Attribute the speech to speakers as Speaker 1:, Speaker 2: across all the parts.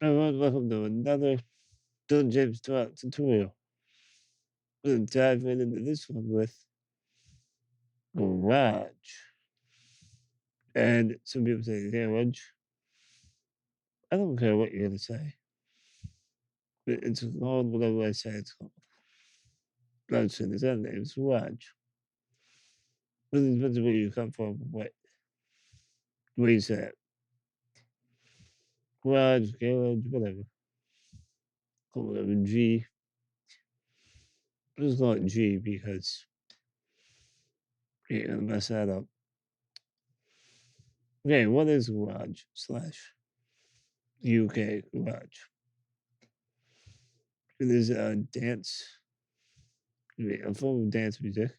Speaker 1: Everyone, welcome to another Dylan James tutorial. We're gonna dive right into this one with Garage. And some people say Garage. I don't care what you're gonna say. But it's called whatever I say it's called. Garage is that name, it's Garage. Really depends on where you come from, where you say it. Garage, whatever. Call it whatever, G. Let's call it G because you're gonna mess that up. Okay, what is Garage slash UK Garage? It is a dance, a form of dance music.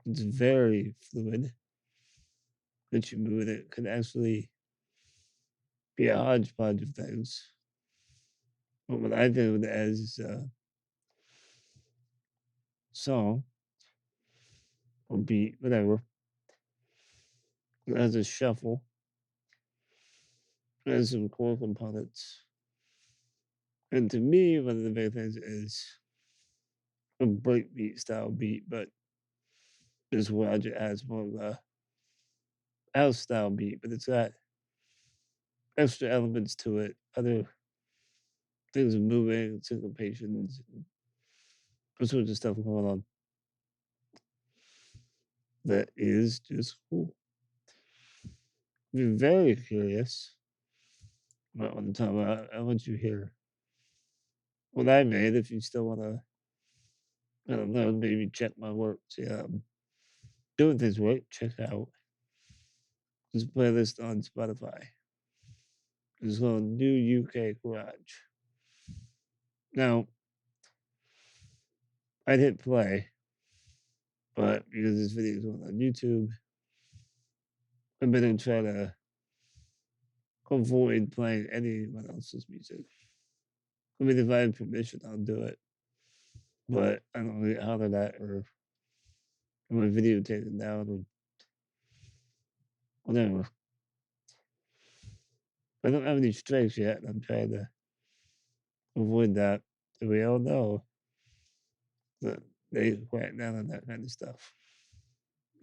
Speaker 1: It's very fluid. That you move it could actually be a hodgepodge of things. But what I think of it as is a song or beat, whatever. It has a shuffle. It has some core components. And to me, one of the big things is a breakbeat style beat, but this Roger has more of a house style beat, but it's got extra elements to it, other things of moving, syncopations, and all sorts of stuff going on. That is just cool. Be very curious about what I'm talking about. I want you here. What I made, if you still want to, I don't know, maybe check my work. See, doing things right. Check out this playlist on Spotify. It's called New UK Garage. Now, I'd hit play, but because this video is going on YouTube, I'm going to try to avoid playing anyone else's music. I mean, if I have permission, I'll do it. But I don't get hollered at or my video taken down or whatever. I don't have any strikes yet, and I'm trying to avoid that. And we all know that they crack down on that kind of stuff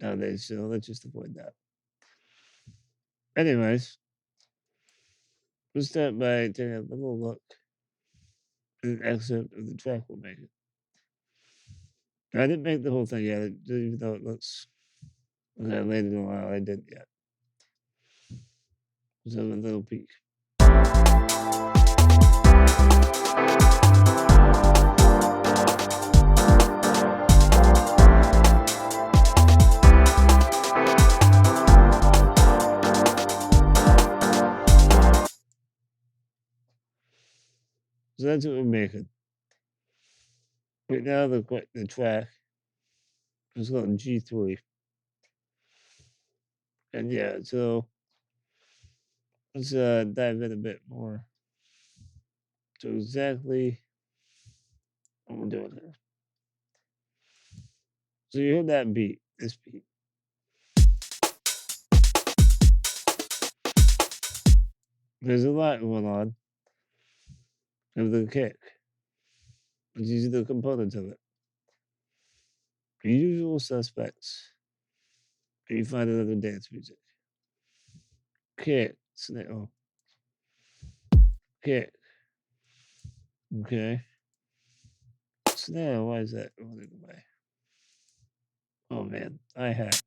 Speaker 1: nowadays, so let's just avoid that. Anyways, we'll start by taking a little look at an excerpt of the track we're making. I didn't make the whole thing yet, even though it looks like I landed a while, I didn't yet. So a little peek. So that's what we're making. Right now, the track is called G3. And yeah, so let's dive in a bit more to exactly what we're doing here. So you hear that beat, this beat. There's a lot going on of the kick. These are the components of it. The usual suspects. And you find another dance music. Kick, snare, kick. Okay. Snare, why is that running away? Oh man, hi-hat.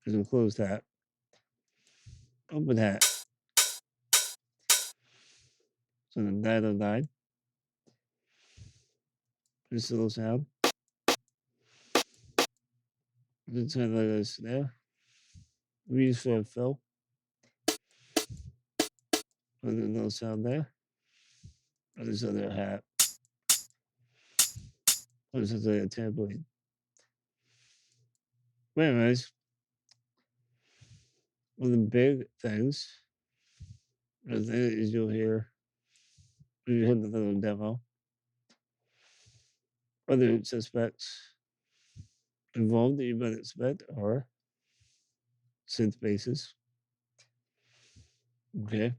Speaker 1: There's a closed hat. Open hat. So the 909. This little sound. It's kind of like a snare. Reach for a fill. Put a little sound there. Put this other hat. This is like a tambourine. But anyways, one of the big things, the thing is you'll hear when you hit the little demo, other suspects involved that you might expect are synth basses. Okay.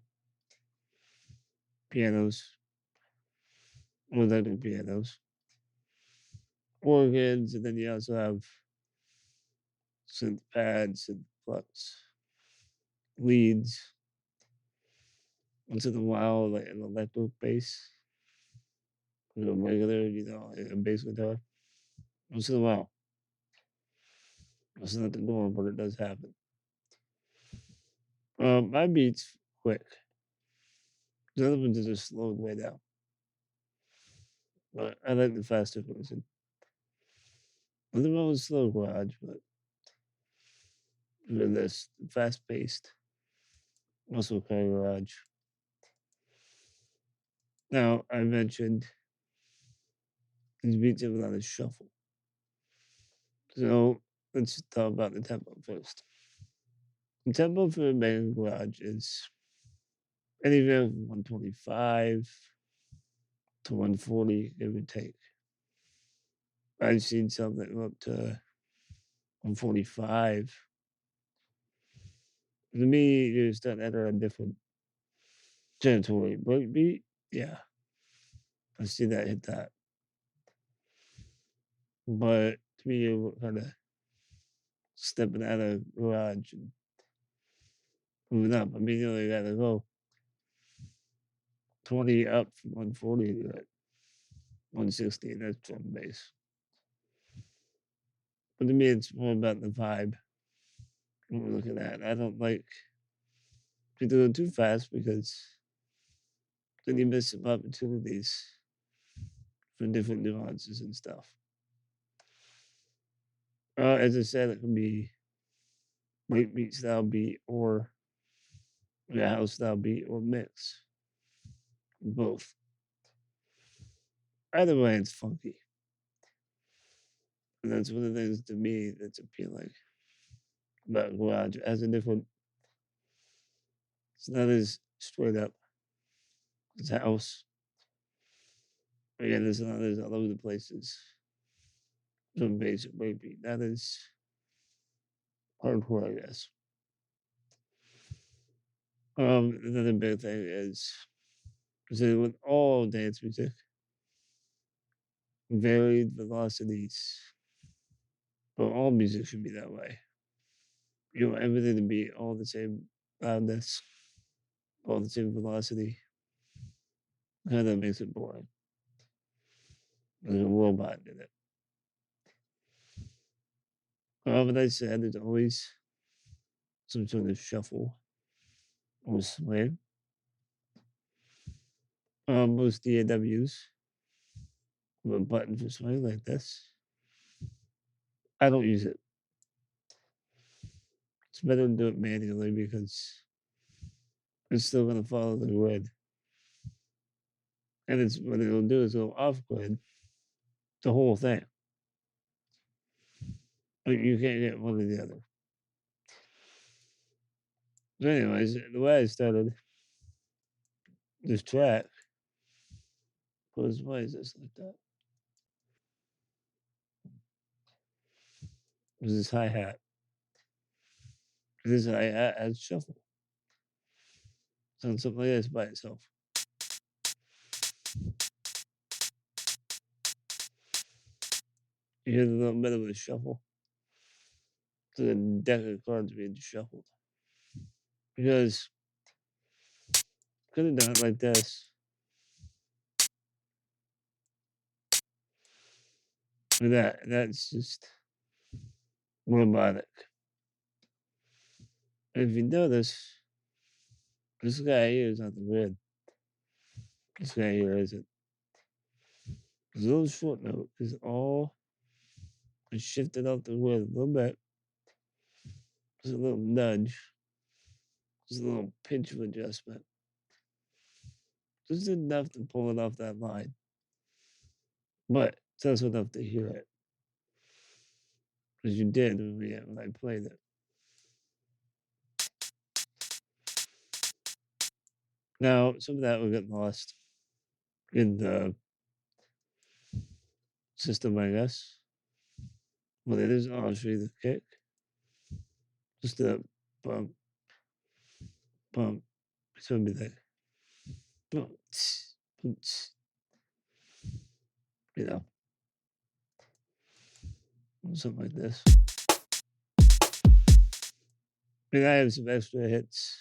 Speaker 1: pianos, electric pianos, organs, and then you also have synth pads, synth plucks, leads. Once in a while, like an electric bass, regular, a bass guitar. Once in a while. It's not the norm, but it does happen. My beats quick. The other ones are just slowed way down. But I like the faster version. Nothing wrong with slow garage, but for this fast paced, muscle car garage. Now I mentioned these beats have a lot of shuffle. So let's talk about the tempo first. The tempo for a mega garage is anywhere from 125 to 140, give or take. I've seen some that go up to 145. To me, you're starting to enter a different territory. Breakbeat, yeah, I see that hit that. But to me, you're kind of stepping out of garage and moving up. I mean, you only got to go 20 up from 140 to 160, and that's drum bass. But to me, it's more about the vibe. When we're looking at, I don't like to do it too fast because then you miss some opportunities for different nuances and stuff. As I said, it can be breakbeat style beat or a house style beat or mix. Both. Either way, it's funky. And that's one of the things to me that's appealing about garage. It has a different, it's not as straight up as house. Again, there's not as all over the places. Some basic breakbeat. That is hardcore, I guess. Another big thing is so with all dance music, varied velocities. Well, all music should be that way. You want everything to be all the same loudness, all the same velocity. Kind of makes it boring. There's a robot in it. But I said there's always some sort of shuffle or swing. Most DAWs have a button for swing like this. I don't use it. It's better to do it manually because it's still going to follow the grid. And it's what it'll do is it'll off grid the whole thing. But you can't get one or the other. So, anyways, the way I started this track was why is this like that? It was this hi hat. This hi hat has shuffle. Sounds something like this by itself. You hear the little bit of a shuffle. To the deck of cards being shuffled. Because could have done it like this. Like that. That's just robotic. And if you notice, this guy here is not the grid. This guy here isn't. This little short note is all shifted off the grid a little bit. Just a little nudge. Just a little pinch of adjustment. Just enough to pull it off that line. But it's also enough to hear it. As you did when I played it. Now, some of that will get lost in the system, I guess. But it is honestly the kick. Just a bump, bump. It's gonna be like, boom, you know, something like this. And I have some extra hits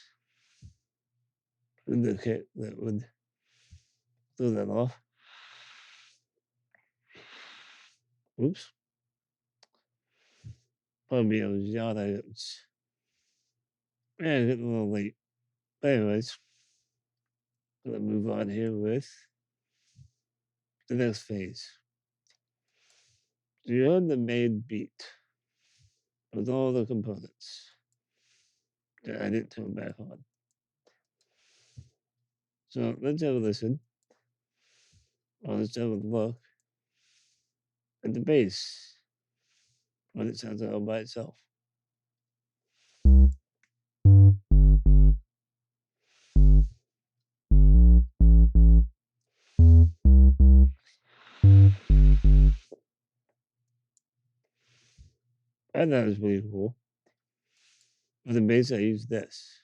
Speaker 1: in the kit that would throw that off. Oops. Probably those yacht items. Yeah, getting a little late. But anyways, gonna move on here with the next phase. You heard the main beat with all the components that I didn't turn back on. So let's have a listen. Or let's have a look at the bass when it sounds all by itself. I thought it was pretty cool. For the bass, I used this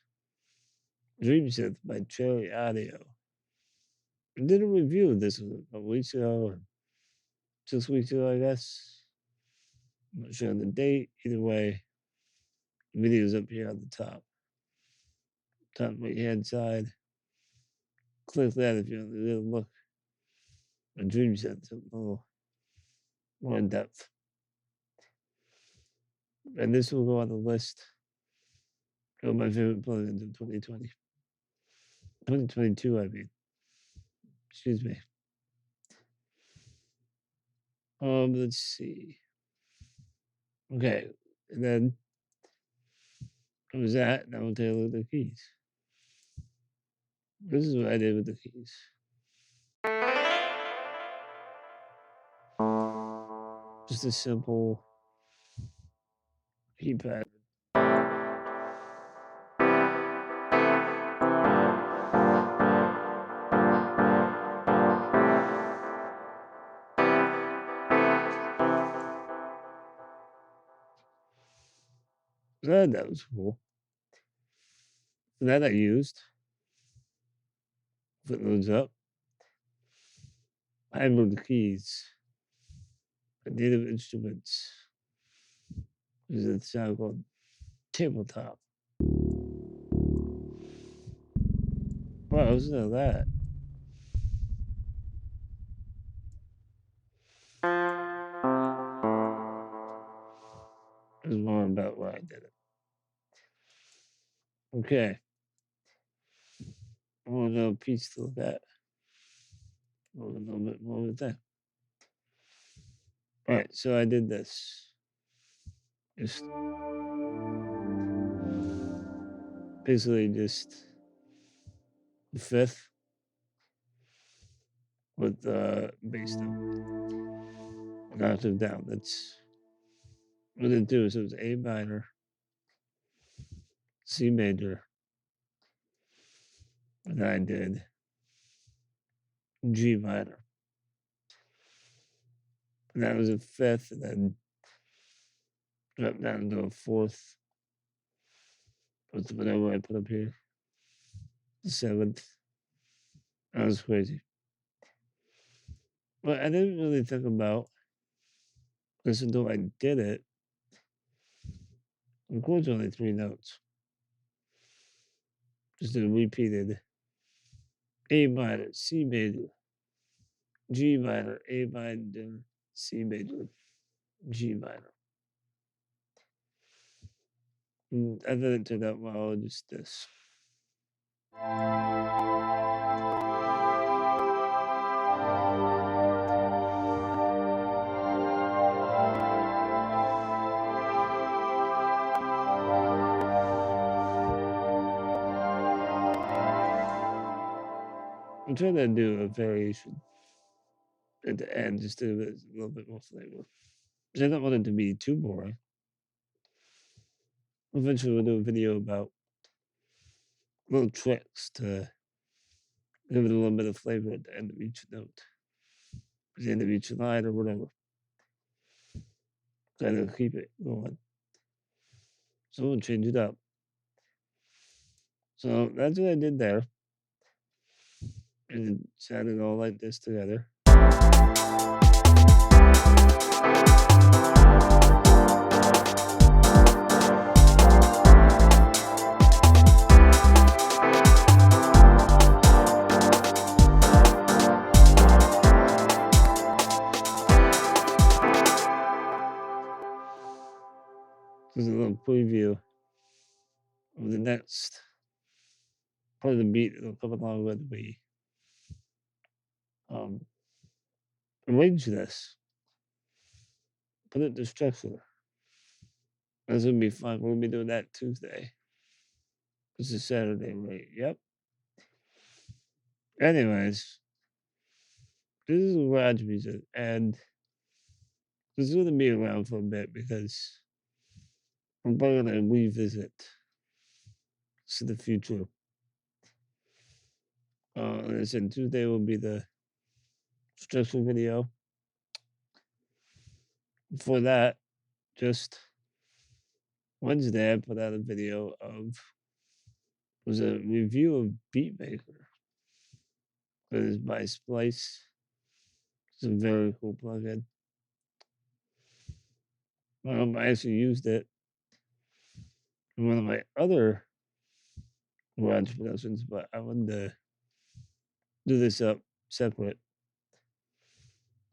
Speaker 1: Dream Synth by Cherry Audio. I did a review of this a week ago, or 6 weeks ago, I guess. I'm not sure on the date. Either way, the video's up here on the top right hand side. Click that if you want to really look at Dream Synth a little more in depth. And this will go on the list of my favorite plugins in 2020. 2022, I mean. Excuse me. Let's see. Okay, and then it was that. Now we'll take a look at the keys. This is what I did with the keys. Just a simple keypad. That was cool. And that I used. Put those up. I moved the keys. Native Instruments. There's a sound called Tabletop. Wow, listen to that. There's more about why I did it. Okay. I want to know a piece to look at. A little bit more with that. All right, so I did this. Just basically just the fifth with the bass note, an octave down. That's what it do. So it was A minor, C major, and I did G minor. And that was a fifth, and then dropped down to a fourth. What's whatever I put up here? The seventh. That was crazy. But I didn't really think about this until I did it. The chord's only 3 notes. Just a repeated A minor, C major, G minor, A minor, C major, G minor. I thought it turned out well, just this. I'm trying to do a variation at the end just to give it a little bit more flavor. Because I don't want it to be too boring. Eventually, we'll do a video about little tricks to give it a little bit of flavor at the end of each note, at the end of each line, or whatever. Kind of keep it going. So we'll change it up. So that's what I did there. and it sounded all like this together. There's a little preview of the next part of the beat that'll come along when we um, arrange this, put it to structure. That's gonna be fun. We'll be doing that Tuesday. This is Saturday, right? Yep. Anyways, this is garage music, and this is gonna be around for a bit because I'm probably gonna revisit to the future. Like I said, Tuesday will be the structure video. Before that, just Wednesday, I put out a video of was a review of Beatmaker. It is by Splice. It's a very cool plugin. I actually used it in one of my other garage productions, but I wanted to do this up separate.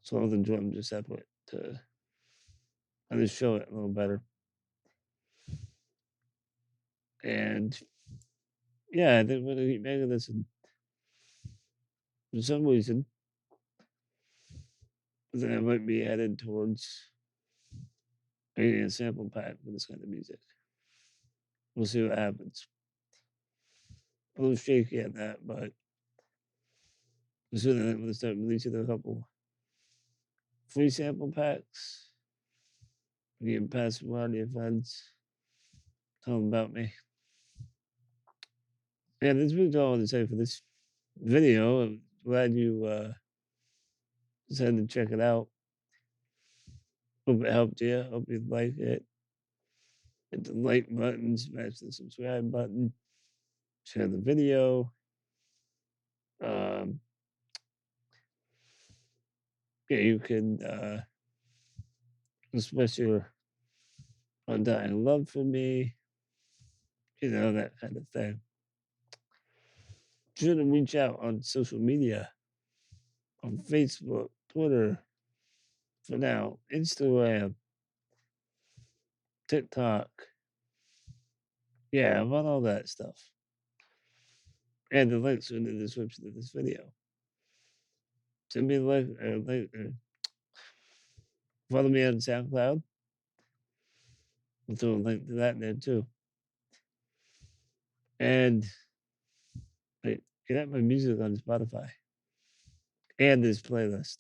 Speaker 1: So all the drums are separate to kind of show it a little better. And yeah, I think we're gonna keep making this. And for some reason, then I might be headed towards making a sample pack for this kind of music. We'll see what happens. A little shaky at that, but soon I'm gonna start releasing a couple free sample packs. You can pass them around to your friends. Tell them about me. Yeah, this is all I want to say for this video. I'm glad you decided to check it out. Hope it helped you. Hope you like it. Hit the like button, smash the subscribe button, share the video. Um, yeah, you can express your undying love for me, that kind of thing. Sure to reach out on social media, on Facebook, Twitter, for now, Instagram, TikTok. Yeah, I'm on all that stuff. And the links are in the description of this video. Send me a link, follow me on SoundCloud. I'll throw a link to that in there too. And wait, get out my music on Spotify and this playlist.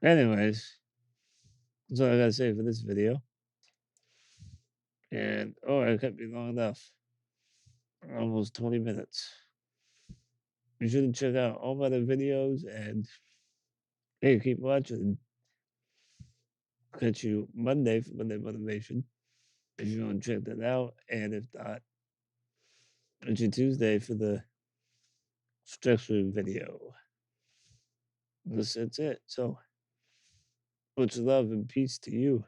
Speaker 1: Anyways, that's all I gotta say for this video. And I kept me long enough. Almost 20 minutes. Be sure to check out all my other videos and hey, keep watching. Catch you Monday for Monday Motivation. If you want to check that out, and if not, catch you Tuesday for the structure video. That's it. So, much love and peace to you.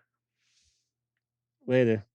Speaker 1: Later.